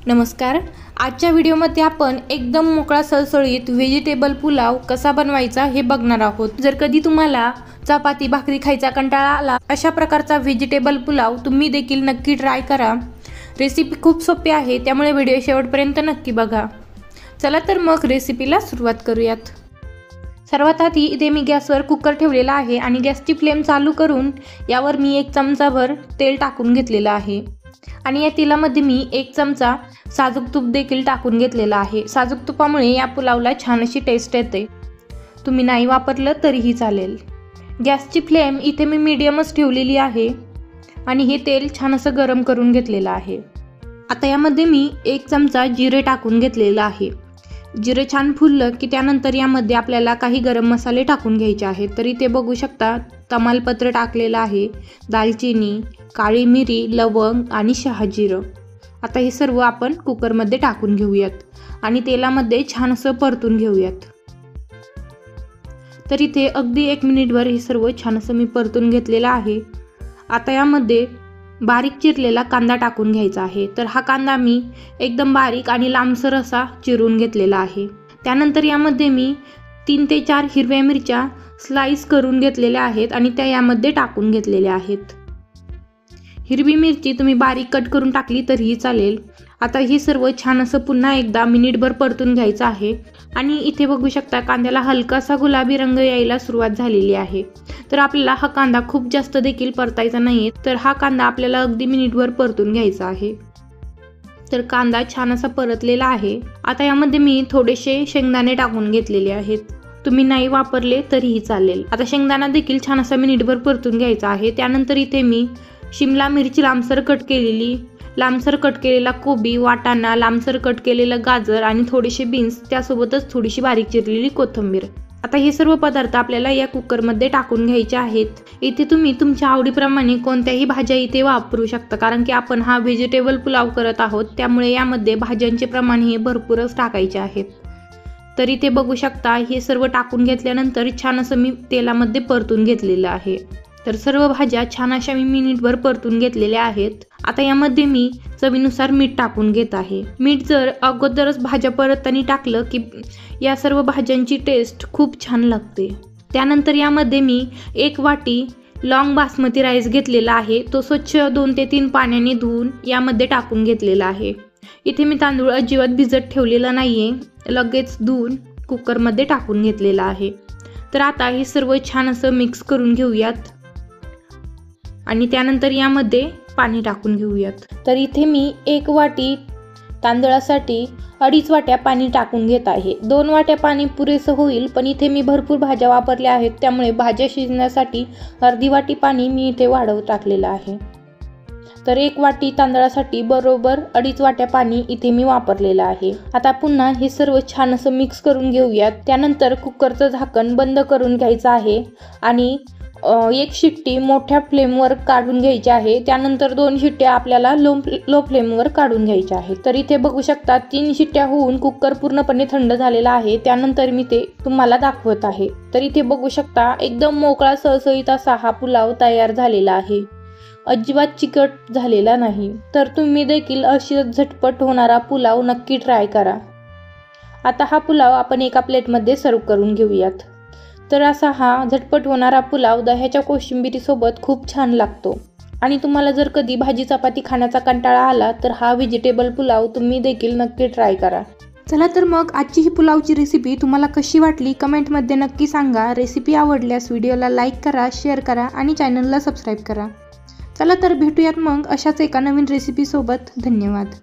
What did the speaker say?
नमस्कार। आजच्या व्हिडिओमध्ये आपण एकदम मोकळा सळसळीत व्हेजिटेबल पुलाव कसा बनवायचा हे बघणार आहोत। जर कधी तुम्हाला चपाती भाकरी खायचा कंटाळा आला अशा प्रकारचा व्हेजिटेबल पुलाव तुम्ही देखील नक्की ट्राय करा। रेसिपी खूप सोपी आहे, त्यामुळे व्हिडिओ शेवटपर्यंत नक्की बघा। चला तर मग रेसिपीला सुरुवात करूयात। सर्वात आधी इथे मी गॅसवर कुकर ठेवलेला आहे आणि गॅसची फ्लेम चालू करून यावर मी 1 चमचाभर तेल टाकून घेतलेला आहे आणि या तेलामध्ये मी 1 चमचा साजूक तूप देखील टाकून घेतलेला आहे। साजूक तुपामुळे या पुलावला छान अशी टेस्ट येते। तुम्ही नाही वापरलं तरीही चालेल। गॅसची फ्लेम इथे मी मीडियमच ठेवलेली आहे आणि हे तेल छान असं गरम करून घेतलेलं आहे। आता यामध्ये मी 1 चमचा जिरे टाकून घेतलेला आहे। जिरे छान फुललं की त्यानंतर यामध्ये आपल्याला काही गरम मसाले टाकून घ्यायचे आहेत। तर इथे बघू शकता तमालपत्र टाकलेलं आहे, दालचिनी, काळी मिरी, लवंग आणि शहाजिरं। आता हे सर्व आपण कुकरमध्ये टाकून घेऊयात आणि तेलामध्ये छान असं परतून घेऊयात। तर इथे अगदी 1 मिनिटभर हे सर्व छान असं मी परतून घेतलेलं आहे। आता यामध्ये बारीक चिरलेला कांदा टाकून घ्यायचा आहे। तर हा कांदा मी एकदम बारीक आणि लांबसर असा चिरून घेतलेला आहे। त्यानंतर यामध्ये मी 3 ते 4 हिरव्या मिरच्या स्लाइस करून घेतलेल्या आहेत आणि त्या यामध्ये टाकून घेतलेल्या आहेत। हिरवी मिरची तुम्ही बारीक कट करून टाकली तरीही चालेल। आता हे सर्व छान असं पुन्हा एकदा मिनिटभर परतून घ्यायचं आहे आणि इथे बघू शकता कांद्याला हलकासा गुलाबी रंग यायला सुरुवात झालेली आहे। तर आपल्याला हा कांदा खूप जास्त देखील परतायचा नाही, तर हा कांदा आपल्याला अगदी मिनिटभर परतून घ्यायचा आहे। तर कांदा छान असा परतलेला आहे। आता यामध्ये मी थोडेसे शेंगदाणे टाकून घेतलेले आहेत, तुम्ही नाही वापरले तरीही चालेल। आता शेंगदाणा देखील छान असा मिनिटभर परतून घ्यायचा आहे। त्यानंतर इथे मी शिमला मिरची लांबसर कट केलेली, लांबसर कट केलेला कोबी, वाटाणा, लांबसर कट केलेलं गाजर आणि थोडेसे बीन्स, त्यासोबतच थोडीशी बारीक चिरलेली कोथिंबीर। आता हे सर्व पदार्थ आपल्याला या कुकरमध्ये टाकून घ्यायचे आहेत। इथे तुम्ही तुमच्या आवडीप्रमाणे कोणत्याही भाज्या इथे वापरू शकता, कारण की आपण हा व्हेजिटेबल पुलाव करत आहोत, त्यामुळे यामध्ये भाज्यांचे प्रमाण हे भरपूरच टाकायचे आहेत। तर इथे बघू शकता हे सर्व टाकून घेतल्यानंतर छान असं मी तेलामध्ये परतून घेतलेलं आहे। तर सर्व भाज्या छान अशा मी मिनिटभर परतून घेतलेल्या आहेत। आता यामध्ये मी चवीनुसार मीठ टाकून घेत आहे। मीठ जर अगोदरच भाज्या परतताना टाकलं की या सर्व भाज्यांची टेस्ट खूप छान लागते। त्यानंतर यामध्ये मी 1 वाटी लॉंग बासमती राईस घेतलेला आहे, तो स्वच्छ 2 ते 3 पाण्याने धुवून यामध्ये टाकून घेतलेला आहे। इथे मी तांदूळ अजिबात भिजत ठेवलेला नाहीये, लगेच धुवून कुकरमध्ये टाकून घेतलेला आहे। तर आता हे सर्व छान असं मिक्स करून घेऊयात आणि त्यानंतर यामध्ये पाणी टाकून घेऊयात। तर इथे मी 1 वाटी तांदळासाठी 2.5 वाट्या पाणी टाकून घेत आहे। 2 वाट्या पाणी पुरेसं होईल, पण इथे मी भरपूर भाज्या वापरल्या आहेत, त्यामुळे भाज्या शिजण्यासाठी अर्धी वाटी पाणी मी इथे वाढवून टाकलेलं आहे। तर 1 वाटी तांदळासाठी बरोबर 2.5 वाट्या पाणी इथे मी वापरलेलं आहे। आता पुन्हा हे सर्व छान असं मिक्स करून घेऊयात। त्यानंतर कुकरचं झाकण बंद करून घ्यायचं आहे आणि 1 शिट्टी मोठ्या फ्लेमवर काढून घ्यायची आहे। त्यानंतर 2 शिट्ट्या आपल्याला लो फ्लेमवर काढून घ्यायच्या आहेत। तर इथे बघू शकता 3 शिट्ट्या होऊन कुकर पूर्णपणे थंड झालेला आहे। त्यानंतर मी ते तुम्हाला दाखवत आहे। तर इथे बघू शकता एकदम मोकळा सळसळीत असा हा पुलाव तयार झालेला आहे, अजिबात चिकट झालेला नाही। तर तुम्ही देखील अशी झटपट होणारा पुलाव नक्की ट्राय करा। आता हा पुलाव आपण एका प्लेटमध्ये सर्व करून घेऊयात। तर असा हा झटपट होणारा पुलाव दह्याच्या कोशिंबिरीसोबत खूप छान लागतो आणि तुम्हाला जर कधी भाजी चपाती खाण्याचा कंटाळा आला तर हा व्हेजिटेबल पुलाव तुम्ही देखील नक्की ट्राय करा। चला तर मग आजची ही पुलावची रेसिपी तुम्हाला कशी वाटली कमेंटमध्ये नक्की सांगा। रेसिपी आवडल्यास व्हिडिओला लाईक करा, शेअर करा आणि चॅनलला सबस्क्राईब करा। चला तर भेटूयात मग अशाच एका नवीन रेसिपीसोबत। धन्यवाद।